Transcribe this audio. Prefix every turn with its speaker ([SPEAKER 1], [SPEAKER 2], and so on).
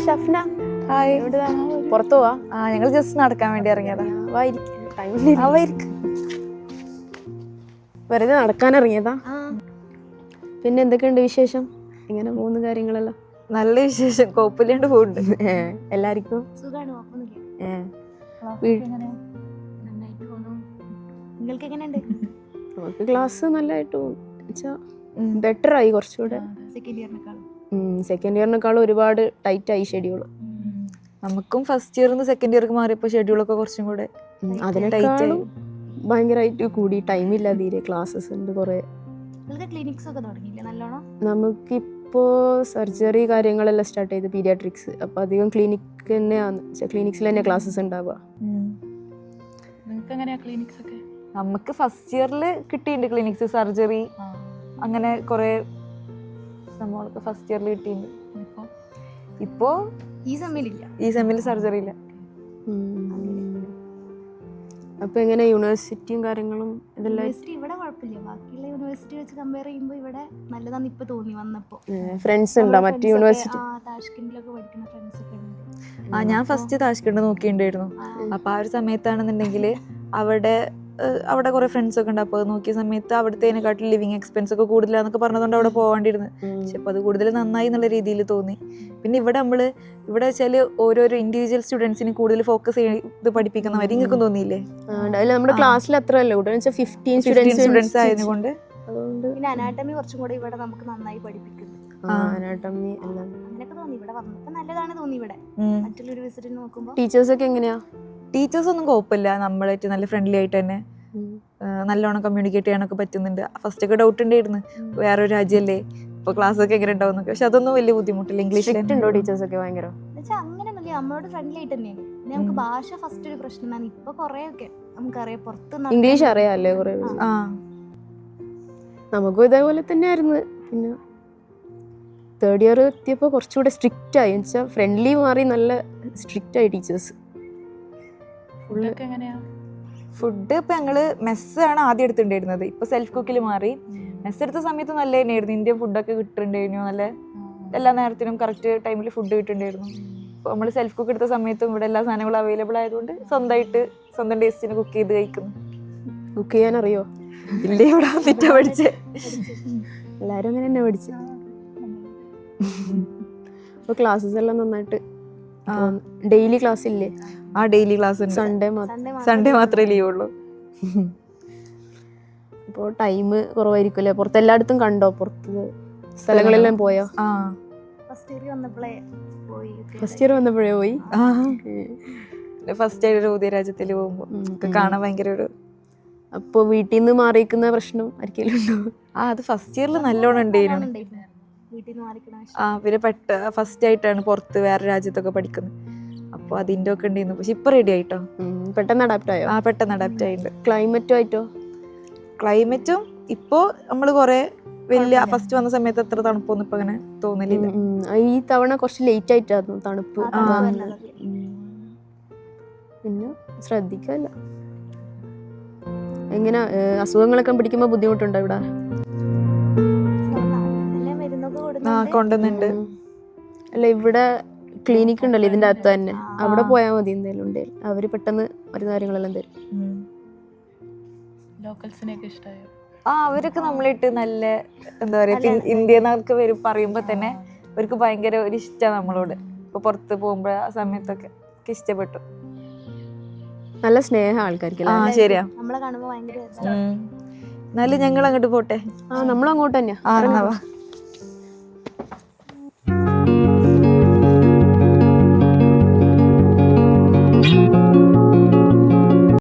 [SPEAKER 1] Shafna.
[SPEAKER 2] Hi.
[SPEAKER 1] പുറത്തു പോവാ?
[SPEAKER 2] ഞങ്ങൾ ജസ്റ്റ് നടക്കാൻ വേണ്ടി ഇറങ്ങിയതാ.
[SPEAKER 1] വെറുതെ നടക്കാൻ ഇറങ്ങിയതാ. പിന്നെ എന്തൊക്കെയുണ്ട് വിശേഷം? ഇങ്ങനെ പോകുന്ന കാര്യങ്ങളെല്ലാം
[SPEAKER 2] നല്ല വിശേഷം, കുഴപ്പമില്ലാണ്ട് പോകുന്നുണ്ട്.
[SPEAKER 1] എല്ലാവർക്കും നമുക്ക് ക്ലാസ് നല്ലതായിട്ട് ബെറ്റർ ആയി കുറച്ചുകൂടെ. സെക്കൻഡ് ഇയറിനേക്കാളും ഒരുപാട് ടൈറ്റ് ആയി ഷെഡ്യൂൾ.
[SPEAKER 2] നമുക്കും ഫസ്റ്റ് ഇയറിൽ നിന്ന് സെക്കൻഡ് ഇയർക്ക് മാറിയപ്പോൾ ഷെഡ്യൂളൊക്കെ കുറച്ചും കൂടെ
[SPEAKER 1] അതിനേക്കാളും ഭയങ്കരമായിട്ട് കൂടി. ടൈമില്ല തീരെ. ക്ലാസ്സസ് ഉണ്ട് കുറേ. നമുക്കിപ്പോൾ സർജറി കാര്യങ്ങളെല്ലാം സ്റ്റാർട്ട് ചെയ്ത് പീഡിയാട്രിക്സ്. അപ്പോൾ അധികം ക്ലിനിക്സിൽ തന്നെ ക്ലാസ്സസ് ഉണ്ടാവുക.
[SPEAKER 2] നമുക്ക് ഫസ്റ്റ് ഇയറിൽ കിട്ടിയിട്ടുണ്ട് ക്ലിനിക്സ്, സർജറി, അങ്ങനെ കുറേ സംഭവങ്ങളൊക്കെ ഫസ്റ്റ് ഇയറിൽ കിട്ടിയിട്ടുണ്ട്. ഇപ്പോൾ ഈ സെമ്മിൽ സർജറി ഇല്ല.
[SPEAKER 1] അപ്പൊ എങ്ങനെ യൂണിവേഴ്സിറ്റിയും കാര്യങ്ങളും ഇതെല്ലാം?
[SPEAKER 3] ഇവിടെ കുഴപ്പമില്ല, ബാക്കിയുള്ള യൂണിവേഴ്സിറ്റി വെച്ച് കമ്പയർ ചെയ്യുമ്പോൾ ഇവിടെ നല്ലതാന്ന് ഇപ്പൊ തോന്നി വന്നപ്പോ.
[SPEAKER 1] ഫ്രണ്ട്സ് ഉണ്ടോ മറ്റു യൂണിവേഴ്സിറ്റി?
[SPEAKER 3] താഷ്കണ്ടിലൊക്കെ പഠിക്കുന്ന ഫ്രണ്ട്സ് ഒക്കെ ഉണ്ട്.
[SPEAKER 2] ഞാൻ ഫസ്റ്റ് താഷ്കണ്ട് നോക്കിയിട്ടുണ്ടായിരുന്നു. അപ്പൊ ആ ഒരു സമയത്താണെന്നുണ്ടെങ്കിൽ അവിടെ കുറെ ഫ്രണ്ട്സ് ഒക്കെ ഉണ്ട്. അപ്പോൾ അത് നോക്കിയ സമയത്ത് അവിടുത്തേനെക്കാട്ടിൽ ലിവിങ് എക്സ്പെൻസ് ഒക്കെ കൂടുതലാന്നൊക്കെ പറഞ്ഞതുകൊണ്ട് അവിടെ പോകേണ്ടിയിരുന്നു. പക്ഷെ അപ്പോൾ അത് കൂടുതൽ നന്നായി എന്നുള്ള രീതിയിൽ തോന്നി. പിന്നെ ഇവിടെ വെച്ചാൽ ഓരോരോ ഇൻഡിവിജ്വൽ സ്റ്റുഡൻസിന് കൂടുതൽ ഫോക്കസ് ചെയ്ത് പഠിപ്പിക്കുന്നവർ ഇങ്ങൾക്കും തോന്നിയില്ലേ?
[SPEAKER 1] നമ്മുടെ ക്ലാസ്സിൽ അത്ര അല്ല, 15
[SPEAKER 2] സ്റ്റുഡൻസ് ആയതുകൊണ്ട്.
[SPEAKER 3] പിന്നെ അനാട്ടമി കുറച്ചും കൂടെ ഇവിടെ നമുക്ക് നന്നായി പഠിപ്പിക്കുന്നു.
[SPEAKER 1] അനാട്ടമി എല്ലാം
[SPEAKER 3] അങ്ങനെയൊക്കെ തോന്നി. ഇവിടെ വന്നപ്പോ നല്ലതാണ് തോന്നി. ഇവിടെ മറ്റുള്ള യൂണിവേഴ്സിറ്റി നോക്കുമ്പോൾ
[SPEAKER 1] ടീച്ചേഴ്സ് ഒക്കെ എങ്ങനെയാ?
[SPEAKER 2] ടീച്ചേഴ്സ് ഒന്നും കുഴപ്പമില്ല, നമ്മളായിട്ട് നല്ല ഫ്രണ്ട്ലി ആയിട്ട് തന്നെ നല്ലോണം കമ്മ്യൂണിക്കേറ്റ് ചെയ്യാനൊക്കെ പറ്റുന്നുണ്ട്. ഫസ്റ്റ് ഒക്കെ ഡൗട്ട് ഉണ്ടായിരുന്നു, വേറൊരു രാജ്യമല്ലേ, ഇപ്പൊ ക്ലാസ് ഒക്കെ എങ്ങനെ ഉണ്ടാവും. പക്ഷെ അതൊന്നും വലിയ ബുദ്ധിമുട്ടില്ല. ഇംഗ്ലീഷ്
[SPEAKER 1] ഉണ്ടോ ടീച്ചേഴ്സ് ഒക്കെ? ഭയങ്കര
[SPEAKER 3] അങ്ങനെയൊന്നുമില്ല, നമ്മളോട് ഫ്രണ്ട്ലി ആയിട്ട് തന്നെയാണ്. പിന്നെ നമുക്ക് ഭാഷ ഫസ്റ്റ് ഒരു പ്രശ്നമാണ്. ഇപ്പൊ കൊറേ ഒക്കെ നമുക്കറിയാം, പുറത്ത്
[SPEAKER 1] ഇംഗ്ലീഷ് അറിയാമല്ലേ കുറെ. നമുക്കും ഇതേപോലെ തന്നെയായിരുന്നു. പിന്നെ തേർഡ് ഇയർ എത്തിയപ്പോൾ കുറച്ചുകൂടെ സ്ട്രിക്റ്റ് ആയി. എന്നുവെച്ചാൽ ഫ്രണ്ട്ലി മാറി, നല്ല സ്ട്രിക്റ്റ് ആയി ടീച്ചേഴ്സ്.
[SPEAKER 2] ഫുഡ് ഇപ്പൊ ഞങ്ങള് മെസ്സാണ് ആദ്യം എടുത്തിട്ടുണ്ടായിരുന്നത്. ഇപ്പൊ സെൽഫ് കുക്കിൽ മാറി. മെസ്സ് എടുത്ത സമയത്ത് നല്ല തന്നെയായിരുന്നു. ഇന്ത്യൻ ഫുഡൊക്കെ കിട്ടുന്നുണ്ടായിരുന്നു. നല്ല എല്ലാ നേരത്തിനും കറക്റ്റ് ടൈമിൽ ഫുഡ് കിട്ടുന്നുണ്ടായിരുന്നു. ഇപ്പോൾ നമ്മൾ സെൽഫ് കുക്ക് എടുത്ത സമയത്തും ഇവിടെ എല്ലാ സാധനങ്ങളും അവൈലബിൾ ആയതുകൊണ്ട് സ്വന്തം ടേസ്റ്റിന് കുക്ക് ചെയ്ത് കഴിക്കുന്നു.
[SPEAKER 1] കുക്ക് ചെയ്യാൻ അറിയോ?
[SPEAKER 2] ഇല്ലേ, ഇവിടെ വന്നിട്ടാ പഠിച്ചേ.
[SPEAKER 1] എല്ലാരും അങ്ങനെ തന്നെ പഠിച്ചു. അപ്പോൾ ക്ലാസ്സസ് എല്ലാം നന്നായിട്ട് ഡെയിലി ക്ലാസ് ഇല്ലേ?
[SPEAKER 2] ഡെയിലി ക്ലാസ് സൺഡേ മാത്രമേ ലീവ് ഉള്ളൂ.
[SPEAKER 1] അപ്പോൾ ടൈം കുറവായിരിക്കുമല്ലേ? പുറത്ത് എല്ലായിടത്തും കണ്ടോ? പുറത്ത് സ്ഥലങ്ങളെല്ലാം പോയോ?
[SPEAKER 3] ഫസ്റ്റ് ഇയർ വന്നപ്പോഴേ പോയി.
[SPEAKER 2] ഫസ്റ്റ് ആയിട്ട് പുതിയ രാജ്യത്തിൽ പോകുമ്പോൾ കാണാൻ ഭയങ്കര ഒരു.
[SPEAKER 1] അപ്പോൾ വീട്ടിൽ നിന്ന് മാറിയിരിക്കുന്ന പ്രശ്നം ആയിരിക്കും ഉണ്ടോ?
[SPEAKER 2] അത് ഫസ്റ്റ് ഇയറിൽ നല്ലോണം ഉണ്ടായിരുന്നു. പിന്നെ ഫസ്റ്റ് ആയിട്ടാണ് പുറത്ത് വേറെ രാജ്യത്തൊക്കെ പഠിക്കുന്നത്. അപ്പോൾ അതിൻ്റെ ഒക്കെ ഉണ്ടായിരുന്നു. പക്ഷെ ഇപ്പൊ റെഡി ആയിട്ടോ.
[SPEAKER 1] പെട്ടെന്ന് അഡാപ്റ്റ് ആയോ?
[SPEAKER 2] പെട്ടെന്ന് അഡാപ്റ്റ് ആയിട്ടുണ്ട്.
[SPEAKER 1] ക്ലൈമറ്റും ആയിട്ടോ?
[SPEAKER 2] ക്ലൈമറ്റും ഇപ്പോ നമ്മള് കുറെ വലിയ ഫസ്റ്റ് വന്ന സമയത്ത് അത്ര തണുപ്പൊന്നും ഇപ്പൊ അങ്ങനെ തോന്നലില്ല.
[SPEAKER 1] ഈ തവണ കുറച്ച് ലേറ്റ് ആയിട്ടായിരുന്നു തണുപ്പ്. പിന്നെ ശ്രദ്ധിക്കല്ല. എങ്ങനെ അസുഖങ്ങളൊക്കെ പിടിക്കുമ്പോ ബുദ്ധിമുട്ടുണ്ടോ ഇവിടെ?
[SPEAKER 2] കൊണ്ടുവന്നുണ്ട്.
[SPEAKER 1] അല്ല, ഇവിടെ ക്ലിനിക്ക് ഉണ്ടല്ലോ ഇതിന്റെ അകത്ത് തന്നെ, അവിടെ പോയാൽ മതി. എന്തെങ്കിലും ഉണ്ടെങ്കിൽ അവര് പെട്ടെന്ന് മരുന്ന് കാര്യങ്ങളെല്ലാം തരും.
[SPEAKER 2] അവരൊക്കെ നമ്മളിട്ട് നല്ല എന്താ പറയാ, ഇന്ത്യന്നൊക്കെ വരും പറയുമ്പോ തന്നെ അവർക്ക് ഭയങ്കര ഒരു ഇഷ്ടമാണ് നമ്മളോട്. ഇപ്പൊ പുറത്ത് പോകുമ്പോ ആ സമയത്തൊക്കെ ഇഷ്ടപ്പെട്ടു.
[SPEAKER 1] നല്ല സ്നേഹം ആൾക്കാർക്ക്.
[SPEAKER 2] ശരിയാ.
[SPEAKER 3] നമ്മളെ കാണുമ്പോ ഭയങ്കര
[SPEAKER 2] എന്നാലും ഞങ്ങൾ അങ്ങോട്ട് പോട്ടെ.
[SPEAKER 1] നമ്മളങ്ങോട്ട് തന്നെയാ.